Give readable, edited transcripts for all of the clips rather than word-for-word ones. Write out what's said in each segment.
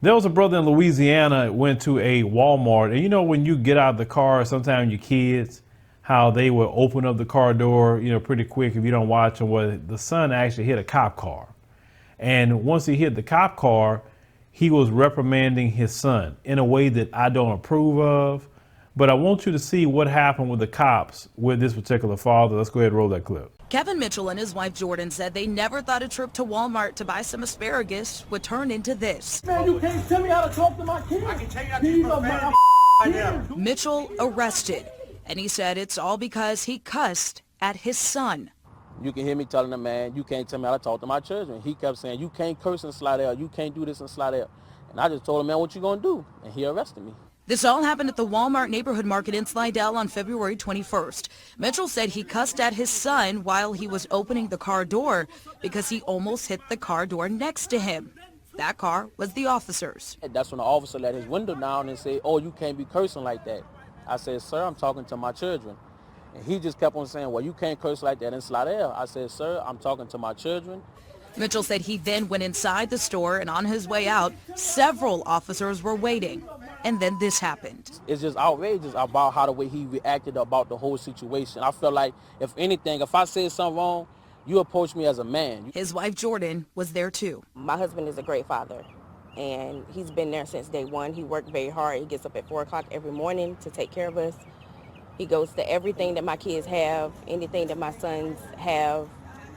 There was a brother in Louisiana went to a Walmart, and you know when you get out of the car, sometimes your kids, how they will open up the car door, you know, pretty quick if you don't watch them. Well, the son actually hit a cop car, and once he hit the cop car, he was reprimanding his son in a way that I don't approve of. But I want you to see what happened with the cops with this particular father. Let's go ahead and roll that clip. Kevin Mitchell and his wife Jordan said they never thought a trip to Walmart to buy some asparagus would turn into this. Man, you can't tell me how to talk to my kids. I can tell you how to talk to Mitchell arrested, and he said it's all because he cussed at his son. You can hear me telling him, man, you can't tell me how to talk to my children. He kept saying, you can't curse in Slidell, you can't do this in Slidell. And I just told him, man, what you gonna do? And he arrested me. This all happened at the Walmart neighborhood market in Slidell on February 21st. Mitchell said he cussed at his son while he was opening the car door because he almost hit the car door next to him. That car was the officer's. That's when the officer let his window down and said, oh, you can't be cursing like that. I said, sir, I'm talking to my children. And he just kept on saying, well, you can't curse like that in Slidell. I said, sir, I'm talking to my children. Mitchell said he then went inside the store, and on his way out, several officers were waiting. And then this happened. It's just outrageous about how the way he reacted about the whole situation. I felt like, if anything, if I said something wrong, you approach me as a man. His wife, Jordan, was there too. My husband is a great father, and he's been there since day one. He worked very hard. He gets up at 4 o'clock every morning to take care of us. He goes to everything that my kids have, anything that my sons have.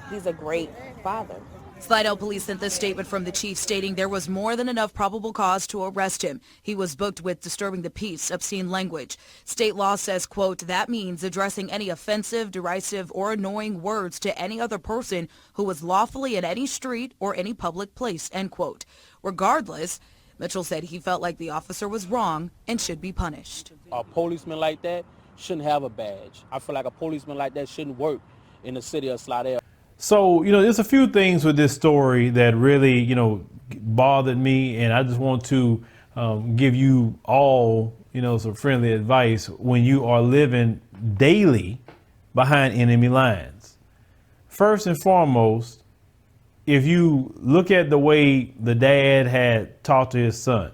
He's a great father. Slidell police sent this statement from the chief stating there was more than enough probable cause to arrest him. He was booked with disturbing the peace, obscene language. State law says, quote, that means addressing any offensive, derisive, or annoying words to any other person who was lawfully in any street or any public place, end quote. Regardless, Mitchell said he felt like the officer was wrong and should be punished. A policeman like that shouldn't have a badge. I feel like a policeman like that shouldn't work in the city of Slidell. So, you know, there's a few things with this story that really, you know, bothered me. And I just want to give you all, you know, some friendly advice when you are living daily behind enemy lines. First and foremost, if you look at the way the dad had talked to his son,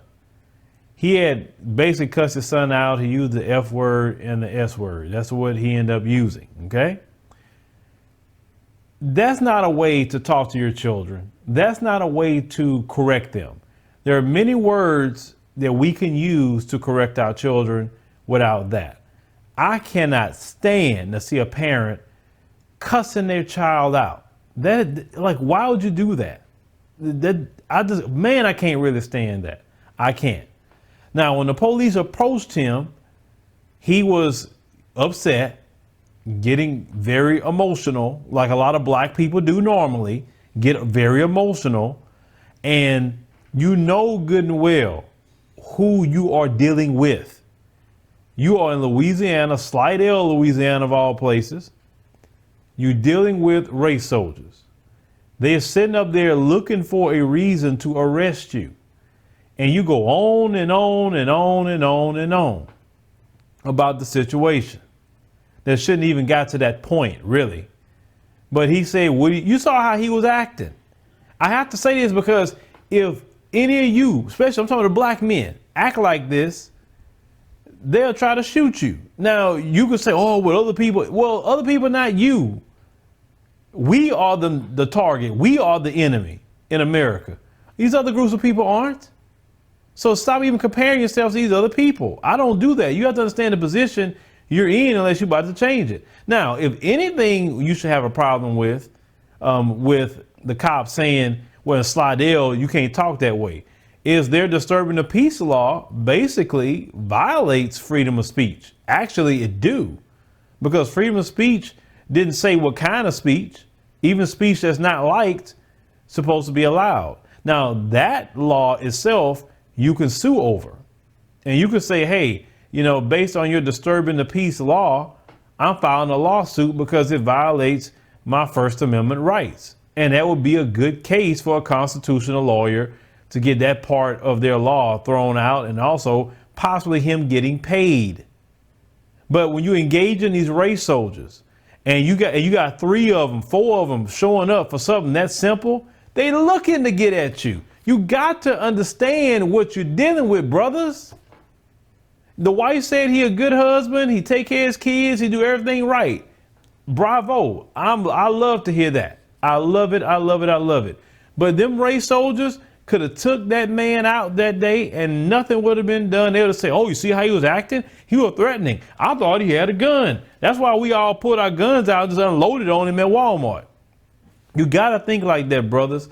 he had basically cussed his son out. He used the F word and the S word. That's what he ended up using. OK. That's not a way to talk to your children. That's not a way to correct them. There are many words that we can use to correct our children without that. I cannot stand to see a parent cussing their child out. That, like, why would you do that? I can't really stand that. I can't. Now, when the police approached him, he was upset, getting very emotional, like a lot of black people do normally, get very emotional. And you know good and well who you are dealing with. You are in Louisiana, Slidell, Louisiana of all places. You're dealing with race soldiers. They're sitting up there looking for a reason to arrest you. And you go on and on and on and on and on about the situation. That shouldn't even got to that point, really. But he said, you saw how he was acting. I have to say this because if any of you, especially I'm talking to black men, act like this, they'll try to shoot you. Now, you could say, oh, well, other people, not you. We are the target. We are the enemy in America. These other groups of people aren't. So stop even comparing yourselves to these other people. I don't do that. You have to understand the position you're in unless you're about to change it. Now, if anything you should have a problem with the cops saying, well, in Slidell, you can't talk that way, is they're disturbing the peace law, basically violates freedom of speech. Actually, it do. Because freedom of speech didn't say what kind of speech. Even speech that's not liked supposed to be allowed. Now, that law itself, you can sue over. And you can say, hey, you know, based on your disturbing the peace law, I'm filing a lawsuit because it violates my First Amendment rights. And that would be a good case for a constitutional lawyer to get that part of their law thrown out and also possibly him getting paid. But when you engage in these race soldiers and you got 3 of them, 4 of them showing up for something that simple, they looking to get at you. You got to understand what you're dealing with, brothers. The wife said he a good husband. He take care of his kids. He do everything right. Bravo. I love to hear that. I love it. I love it. I love it. But them race soldiers could have took that man out that day and nothing would have been done. They would have said, oh, you see how he was acting? He was threatening. I thought he had a gun. That's why we all pulled our guns out and just unloaded on him at Walmart. You got to think like that, brothers.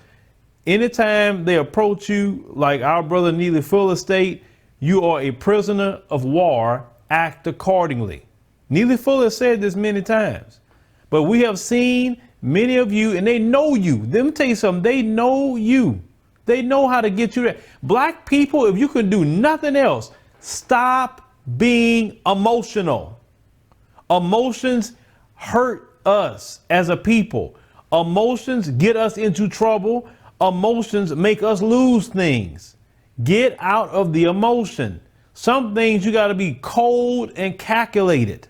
Anytime they approach you like our brother Neely Fuller state, you are a prisoner of war. Act accordingly. Neely Fuller said this many times. But we have seen many of you, and they know you. Let me tell you something. They know you. They know how to get you there. Black people, if you can do nothing else, stop being emotional. Emotions hurt us as a people. Emotions get us into trouble. Emotions make us lose things. Get out of the emotion. Some things you got to be cold and calculated.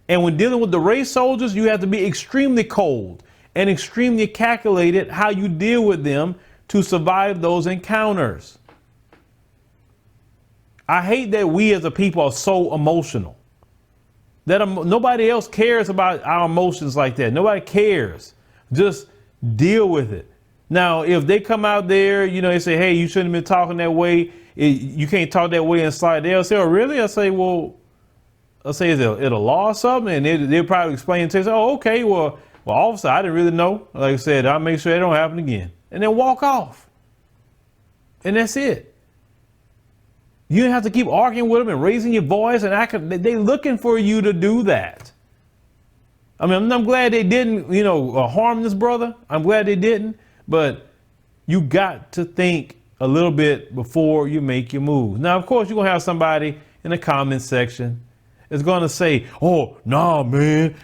And when dealing with the race soldiers, you have to be extremely cold and extremely calculated how you deal with them to survive those encounters. I hate that we as a people are so emotional. That nobody else cares about our emotions like that. Nobody cares. Just deal with it. Now, if they come out there, you know, they say, hey, you shouldn't have been talking that way. You can't talk that way in Slidell. They'll say, oh, really? I say, well, is it a law or something? And they'll probably explain to you, oh, okay, well, officer, I didn't really know. Like I said, I'll make sure it don't happen again. And then walk off. And that's it. You don't have to keep arguing with them and raising your voice and acting. They're looking for you to do that. I mean, I'm glad they didn't, harm this brother. I'm glad they didn't. But you got to think a little bit before you make your move. Now, of course, you're going to have somebody in the comment section that's going to say, oh, nah, man,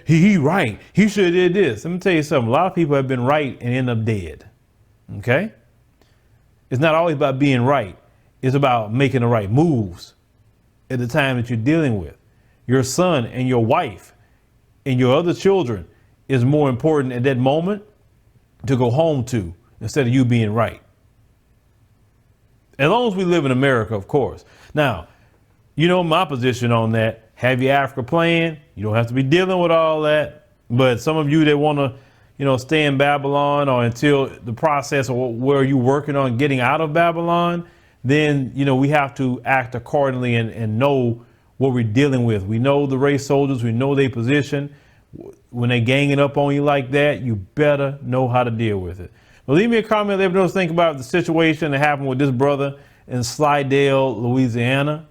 he right. He should have did this. Let me tell you something. A lot of people have been right and end up dead. Okay? It's not always about being right. It's about making the right moves at the time that you're dealing with. Your son and your wife and your other children is more important at that moment to go home to instead of you being right. As long as we live in America, of course. Now, you know my position on that. Have your Africa plan. You don't have to be dealing with all that. But some of you that want to, stay in Babylon or until the process of where you're working on getting out of Babylon, then, we have to act accordingly and know what we're dealing with. We know the race soldiers. We know their position. When they ganging up on you like that, you better know how to deal with it. But leave me a comment. Let me know what you think about the situation that happened with this brother in Slidell, Louisiana.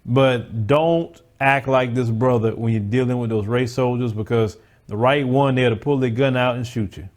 But don't act like this brother when you're dealing with those race soldiers, because the right one there to pull their gun out and shoot you.